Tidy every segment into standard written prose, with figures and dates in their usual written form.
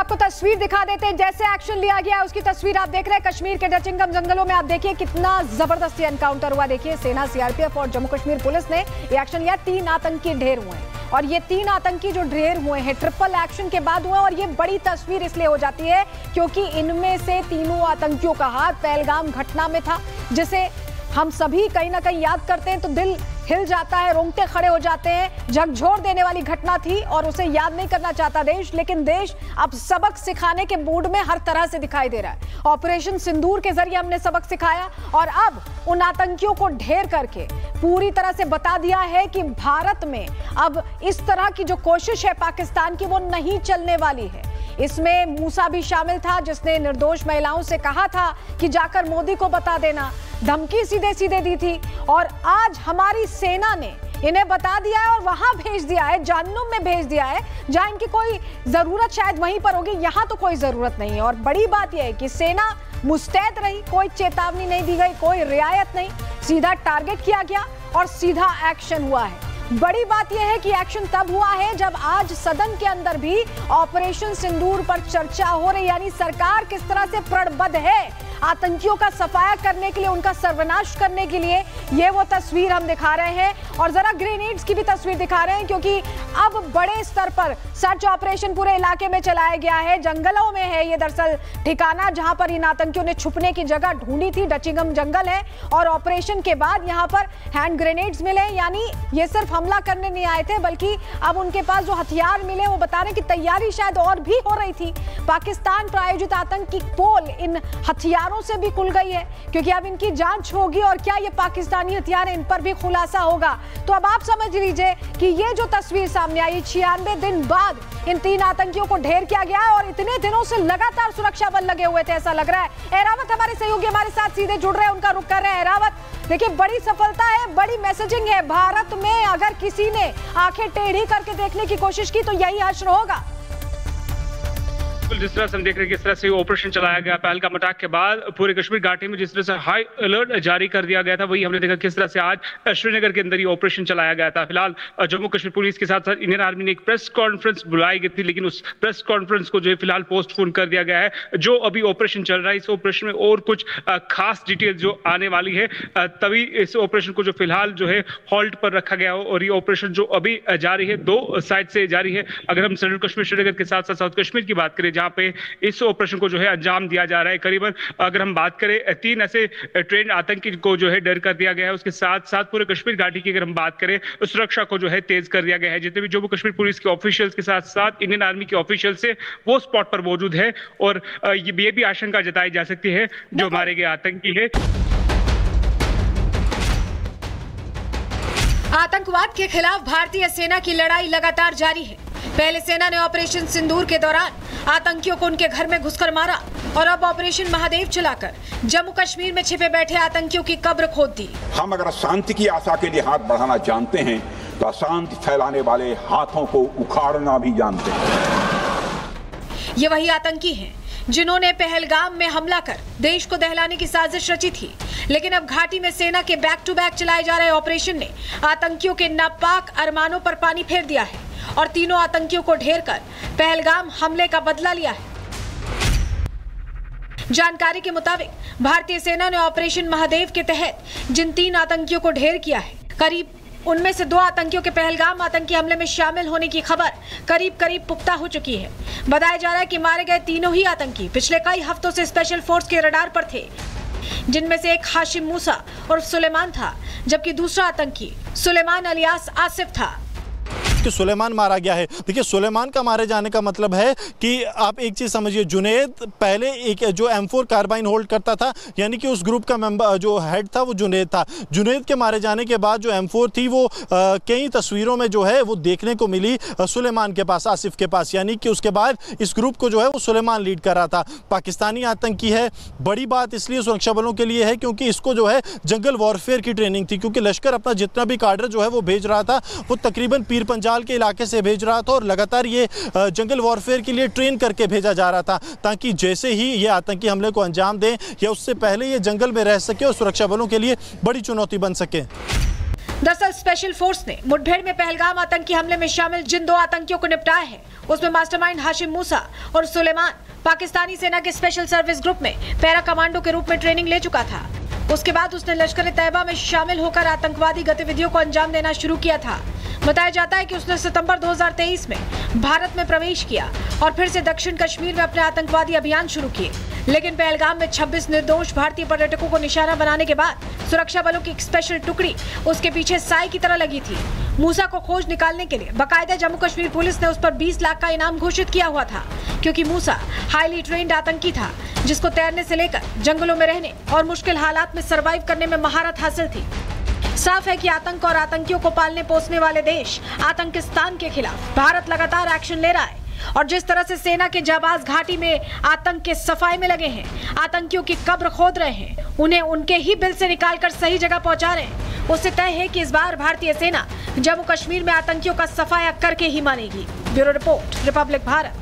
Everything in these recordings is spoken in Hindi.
आपको तस्वीर दिखा देते हैं, जैसे एक्शन लिया गया है उसकी तस्वीर आप देख रहे हैं। कश्मीर के डचिंगम जंगलों में आप देखिए कितना जबरदस्त एनकाउंटर हुआ। देखिए सेना, सीआरपीएफ और जम्मू कश्मीर पुलिस ने ये एक्शन लिया। 3 आतंकी ढेर हुए हैं और ये 3 आतंकी जो ढेर हुए हैं ट्रिपल एक्शन के बाद हुए। और ये बड़ी तस्वीर इसलिए हो जाती है क्योंकि इनमें से तीनों आतंकियों का हाथ पहलगाम घटना में था, जिसे हम सभी कहीं ना कहीं याद करते हैं तो दिल हिल जाता है, रोंगटे खड़े हो जाते हैं। झकझोर देने वाली घटना थी और उसे याद नहीं करना चाहता देश, लेकिन देश अब सबक सिखाने के मूड में हर तरह से दिखाई दे रहा है। ऑपरेशन सिंदूर के जरिए हमने सबक सिखाया और अब उन आतंकियों को ढेर करके पूरी तरह से बता दिया है कि भारत में अब इस तरह की जो कोशिश है पाकिस्तान की वो नहीं चलने वाली है। इसमें मूसा भी शामिल था जिसने निर्दोष महिलाओं से कहा था कि जाकर मोदी को बता देना, धमकी सीधे सीधे दी थी। और आज हमारी सेना ने इन्हें बता दिया है और वहां भेज दिया है, जहन्नुम में भेज दिया है, जहां इनकी कोई जरूरत शायद वहीं पर होगी, यहां तो कोई जरूरत नहीं है। और बड़ी बात यह है कि सेना मुस्तैद रही, कोई चेतावनी नहीं दी गई, कोई रियायत नहीं, सीधा टारगेट किया गया और सीधा एक्शन हुआ है। बड़ी बात यह है कि एक्शन तब हुआ है जब आज सदन के अंदर भी ऑपरेशन सिंदूर पर चर्चा हो रही, यानी सरकार किस तरह से प्रणबद्ध है आतंकियों का सफाया करने के लिए, उनका सर्वनाश करने के लिए। ये वो तस्वीर हम दिखा रहे हैं और जरा ग्रेनेड्स की भी तस्वीर दिखा रहे हैं क्योंकि अब बड़े स्तर पर सर्च ऑपरेशन पूरे इलाके में चलाया गया है। जंगलों में है ये दरअसल ठिकाना जहां पर इन आतंकियों ने छुपने की जगह ढूंढी थी। डचिंगम जंगल है और ऑपरेशन के बाद यहां पर हैंड ग्रेनेड्स मिले, यानी ये सिर्फ हमला करने नहीं आए थे बल्कि अब उनके पास जो हथियार मिले वो बता रहे कि तैयारी शायद और भी हो रही थी। पाकिस्तान प्रायोजित आतंकी पोल इन हथियारों से भी खुल गई है क्योंकि अब इनकी जांच होगी और क्या ये पाकिस्तानी हथियार, इन पर भी खुलासा होगा। तो अब आप समझ लीजिए कि ये जो तस्वीर सामने आई, 96 दिन बाद इन 3 आतंकियों को ढेर किया गया और इतने दिनों से लगातार सुरक्षा बल लगे हुए थे ऐसा लग रहा है। एरावत हमारे सहयोगी हमारे साथ सीधे जुड़ रहे हैं, उनका रुख कर रहे हैं। एरावत, देखिए बड़ी सफलता है, बड़ी मैसेजिंग है। भारत में अगर किसी ने आंखें टेढ़ी करके देखने की कोशिश की तो यही हश्र होगा। जिस तरह से हम देख रहे हैं किस तरह से ऑपरेशन चलाया गया पहलगाम अटैक के बाद पूरे कश्मीर घाटी में, जिस तरह से हाई अलर्ट जारी कर दिया गया था, वही हमने देखा किस तरह से आज श्रीनगर के अंदर ये ऑपरेशन चलाया गया था। फिलहाल जम्मू कश्मीर पुलिस के साथ साथ इंडियन आर्मी ने एक प्रेस कॉन्फ्रेंस बुलाई गई थी, लेकिन उस प्रेस कॉन्फ्रेंस को जो है फिलहाल पोस्टपोन कर दिया गया है। जो अभी ऑपरेशन चल रहा है, इस ऑपरेशन में और कुछ खास डिटेल जो आने वाली है, तभी इस ऑपरेशन को जो फिलहाल जो है हॉल्ट पर रखा गया हो। और ये ऑपरेशन जो अभी जारी है 2 साइड से जारी है। अगर हम सेंट्रल कश्मीर श्रीनगर के साथ साथ साउथ कश्मीर की बात करें जहां पे इस ऑपरेशन को जो है अंजाम दिया जा रहा है, करीबन अगर हम बात करें 3 ऐसे ट्रेंड आतंकी को जो है डर कर दिया गया है। उसके साथ साथ पूरे कश्मीर घाटी की अगर हम बात करें सुरक्षा को जो है तेज कर दिया गया है। जितने भी जम्मू कश्मीर पुलिस के ऑफिशियल्स के साथ साथ इंडियन आर्मी के ऑफिशियल्स है वो स्पॉट पर मौजूद है और ये भी आशंका जताई जा सकती है जो मारे गए आतंकी है। आतंकवाद के खिलाफ भारतीय सेना की लड़ाई लगातार जारी है। पहले सेना ने ऑपरेशन सिंदूर के दौरान आतंकियों को उनके घर में घुसकर मारा और अब ऑपरेशन महादेव चलाकर जम्मू कश्मीर में छिपे बैठे आतंकियों की कब्र खोद दी। हम अगर शांति की आशा के लिए हाथ बढ़ाना जानते हैं तो अशांति फैलाने वाले हाथों को उखाड़ना भी जानते हैं। ये वही आतंकी हैं जिन्होंने पहलगाम में हमला कर देश को दहलाने की साजिश रची थी, लेकिन अब घाटी में सेना के बैक टू बैक चलाए जा रहे ऑपरेशन ने आतंकियों के नापाक अरमानों पर पानी फेर दिया है और तीनों आतंकियों को ढेर कर पहलगाम हमले का बदला लिया है। जानकारी के मुताबिक भारतीय सेना ने ऑपरेशन महादेव के तहत जिन 3 आतंकियों को ढेर किया है, करीब उनमें से 2 आतंकियों के पहलगाम आतंकी हमले में शामिल होने की खबर करीब पुख्ता हो चुकी है। बताया जा रहा है कि मारे गए तीनों ही आतंकी पिछले कई हफ्तों से स्पेशल फोर्स के रडार पर थे, जिनमें से एक हाशिम मूसा और सुलेमान था, जबकि दूसरा आतंकी सुलेमान अलियास आसिफ था। कि सुलेमान मारा गया है। देखिए सुलेमान का मारे जाने का मतलब है कि आप एक चीज़ समझिए, जुनैद पहले एक जो M4 कार्बाइन होल्ड करता था, यानी कि उस ग्रुप का मेंबर जो हेड था वो जुनैद था। जुनैद के मारे जाने के बाद जो M4 थी वो कई तस्वीरों में जो है वो देखने को मिली सुलेमान के पास, आसिफ के पास, यानी कि उसके बाद इस ग्रुप को जो है वो सुलेमान लीड कर रहा था। पाकिस्तानी आतंकी है। बड़ी बात इसलिए सुरक्षा बलों के लिए है क्योंकि इसको जो है जंगल वॉरफेयर की ट्रेनिंग थी, क्योंकि लश्कर अपना जितना भी काडर जो है वो भेज रहा था वो तकरीबन पीर पंजाल के इलाके से भेज रहा था और लगातार ये जंगल वॉरफेयर के लिए ट्रेन करके भेजा जा रहा था ताकि जैसे ही ये आतंकी हमले को अंजाम दें या उससे पहले ये जंगल में रह सके और सुरक्षा बलों के लिए बड़ी चुनौती बन सके। दरअसल स्पेशल फोर्स ने मुठभेड़ में पहलगाम आतंकी हमले में शामिल जिन 2 आतंकियों को निपटाया है उसमें मास्टरमाइंड हाशिम मूसा और सुलेमान पाकिस्तानी सेना के स्पेशल सर्विस ग्रुप में पैरा कमांडो के रूप में ट्रेनिंग ले चुका था। उसके बाद उसने लश्कर तैयबा में शामिल होकर आतंकवादी गतिविधियों को अंजाम देना शुरू किया था। बताया जाता है कि उसने सितंबर 2023 में भारत में प्रवेश किया और फिर से दक्षिण कश्मीर में अपने आतंकवादी अभियान शुरू किए। लेकिन पहलगाम में 26 निर्दोष भारतीय पर्यटकों को निशाना बनाने के बाद सुरक्षा बलों की एक स्पेशल टुकड़ी उसके पीछे साई की तरह लगी थी। मूसा को खोज निकालने के लिए बाकायदा जम्मू कश्मीर पुलिस ने उस पर 20 लाख का इनाम घोषित किया हुआ था, क्योंकि मूसा हाईली ट्रेन्ड आतंकी था जिसको तैरने से लेकर जंगलों में रहने और मुश्किल हालात में सर्वाइव करने में महारत हासिल थी। साफ है कि आतंक और आतंकियों को पालने पोसने वाले देश आतंकिस्तान के खिलाफ भारत लगातार एक्शन ले रहा है और जिस तरह से सेना के जाबाज घाटी में आतंक के सफाई में लगे हैं, आतंकियों की कब्र खोद रहे हैं, उन्हें उनके ही बिल से निकालकर सही जगह पहुंचा रहे हैं, उससे तय है कि इस बार भारतीय सेना जम्मू कश्मीर में आतंकियों का सफाया करके ही मानेगी। Bureau report, Republic Bharat.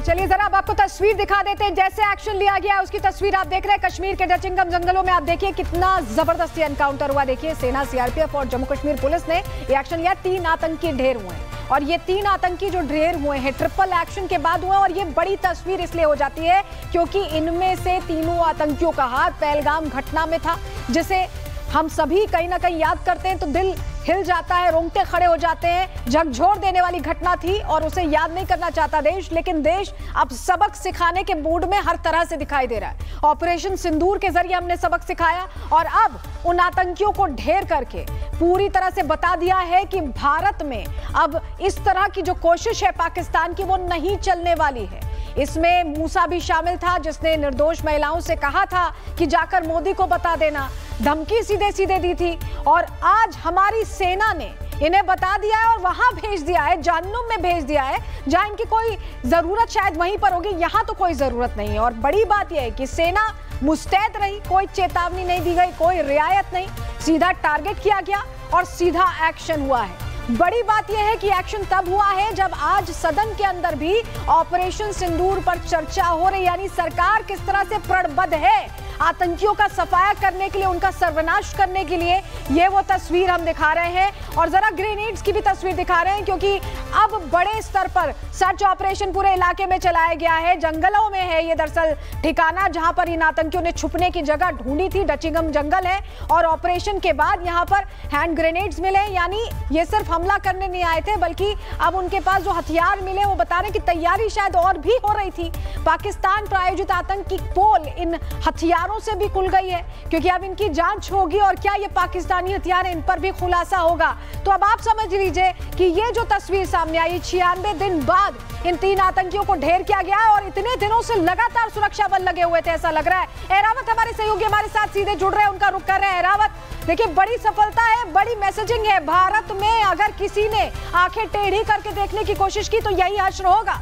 चलिए जरा अब आपको तस्वीर दिखा देते हैं, जैसे एक्शन लिया गया है उसकी तस्वीर आप देख रहे हैं। कश्मीर के डचिंगम जंगलों में आप देखिए कितना जबरदस्त एनकाउंटर हुआ। देखिए सेना, सीआरपीएफ और जम्मू कश्मीर पुलिस ने एक्शन लिया। 3 आतंकी ढेर हुए हैं और ये 3 आतंकी जो ढेर हुए हैं ट्रिपल एक्शन के बाद हुए। और ये बड़ी तस्वीर इसलिए हो जाती है क्योंकि इनमें से तीनों आतंकियों का हाथ पहलगाम घटना में था, जिसे हम सभी कहीं ना कहीं याद करते हैं तो दिल हिल जाता है, रोंगटे खड़े हो जाते हैं। झकझोर देने वाली घटना थी और उसे याद नहीं करना चाहता देश, लेकिन देश अब सबक सिखाने के मूड में हर तरह से दिखाई दे रहा है। ऑपरेशन सिंदूर के जरिए हमने सबक सिखाया और अब उन आतंकियों को ढेर करके पूरी तरह से बता दिया है कि भारत में अब इस तरह की जो कोशिश है पाकिस्तान की वो नहीं चलने वाली है। इसमें मूसा भी शामिल था जिसने निर्दोष महिलाओं से कहा था कि जाकर मोदी को बता देना, धमकी सीधे सीधे दी थी। और आज हमारी सेना ने इन्हें बता दिया है और वहां भेज दिया है, जहन्नुम में भेज दिया है, जहां इनकी कोई जरूरत शायद वहीं पर होगी, यहां तो कोई जरूरत नहीं है। और बड़ी बात यह है कि सेना मुस्तैद रही, कोई चेतावनी नहीं दी गई, कोई रियायत नहीं, सीधा टारगेट किया गया और सीधा एक्शन हुआ है। बड़ी बात यह है कि एक्शन तब हुआ है जब आज सदन के अंदर भी ऑपरेशन सिंदूर पर चर्चा हो रही, यानी सरकार किस तरह से प्रणबद्ध है आतंकियों का सफाया करने के लिए, उनका सर्वनाश करने के लिए। ये वो तस्वीर हम दिखा रहे हैं और जरा ग्रेनेड्स की भी तस्वीर दिखा रहे हैं, क्योंकि अब बड़े स्तर पर सर्च ऑपरेशन पूरे इलाके में चलाया गया है। जंगलों में है ये दरअसल ठिकाना जहां पर इन आतंकियों ने छुपने की जगह ढूंढी थी। डचिंगम जंगल है और ऑपरेशन के बाद यहां पर हैंड ग्रेनेड्स मिले, यानी ये सिर्फ हमला करने नहीं आए थे बल्कि अब उनके पास जो हथियार मिले वो बताने की तैयारी शायद और भी हो रही थी। पाकिस्तान प्रायोजित आतंक की पोल इन हथियारों से भी खुल गई है, क्योंकि अब इनकी जांच होगी और क्या ये पाकिस्तानी हथियार इन पर भी खुलासा होगा। तो अब आप समझ लीजिए कि ये जो तस्वीर सामने आई, 96 दिन बाद इन 3 आतंकियों को ढेर किया गया है और इतने दिनों से लगातार सुरक्षा बल लगे हुए थे, ऐसा लग रहा है। एरावत हमारे सहयोगी हमारे साथ सीधे जुड़ रहे हैं, उनका रुख कर रहे हैं। एरावत, देखिए बड़ी सफलता है, बड़ी मैसेजिंग है। भारत में अगर किसी ने आंखें टेढ़ी करके देखने की कोशिश की तो यही हश्र होगा।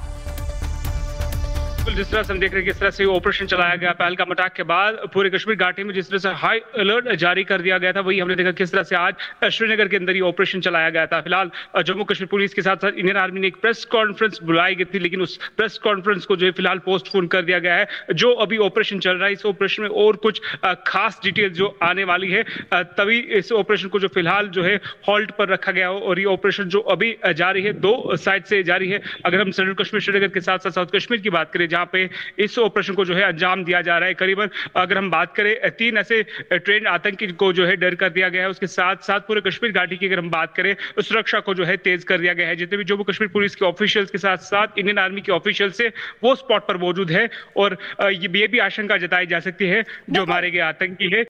जिस तरह से हम देख रहे हैं किस तरह से ऑपरेशन चलाया गया पहलगाम अटैक के बाद पूरे कश्मीर घाटी में जिस तरह से हाई अलर्ट जारी कर दिया गया था, वही हमने देखा किस तरह से आज श्रीनगर के अंदर ये ऑपरेशन चलाया गया था। फिलहाल जम्मू कश्मीर पुलिस के साथ साथ इंडियन आर्मी ने एक प्रेस कॉन्फ्रेंस बुलाई गई थी, लेकिन उस प्रेस कॉन्फ्रेंस को जो है फिलहाल पोस्टपोन कर दिया गया है। जो अभी ऑपरेशन चल रहा है, इस ऑपरेशन में और कुछ खास डिटेल जो आने वाली है, तभी इस ऑपरेशन को जो फिलहाल जो है हॉल्ट पर रखा गया हो। और ये ऑपरेशन जो अभी जारी है 2 साइड से जारी है। अगर हम सेंट्रल कश्मीर श्रीनगर के साथ साथ साउथ कश्मीर की बात करें, जहां पे इस ऑपरेशन को जो है अंजाम दिया जा रहा है, करीबन अगर हम बात करें 3 ऐसे ट्रेंड आतंकी को जो है डर कर दिया गया है। उसके साथ साथ पूरे कश्मीर घाटी की अगर हम बात करें, सुरक्षा को जो है तेज कर दिया गया है। जितने भी जम्मू कश्मीर पुलिस के ऑफिशियल्स के साथ साथ इंडियन आर्मी के ऑफिशियल्स है वो स्पॉट पर मौजूद है और ये भी आशंका जताई जा सकती है जो मारे गए आतंकी है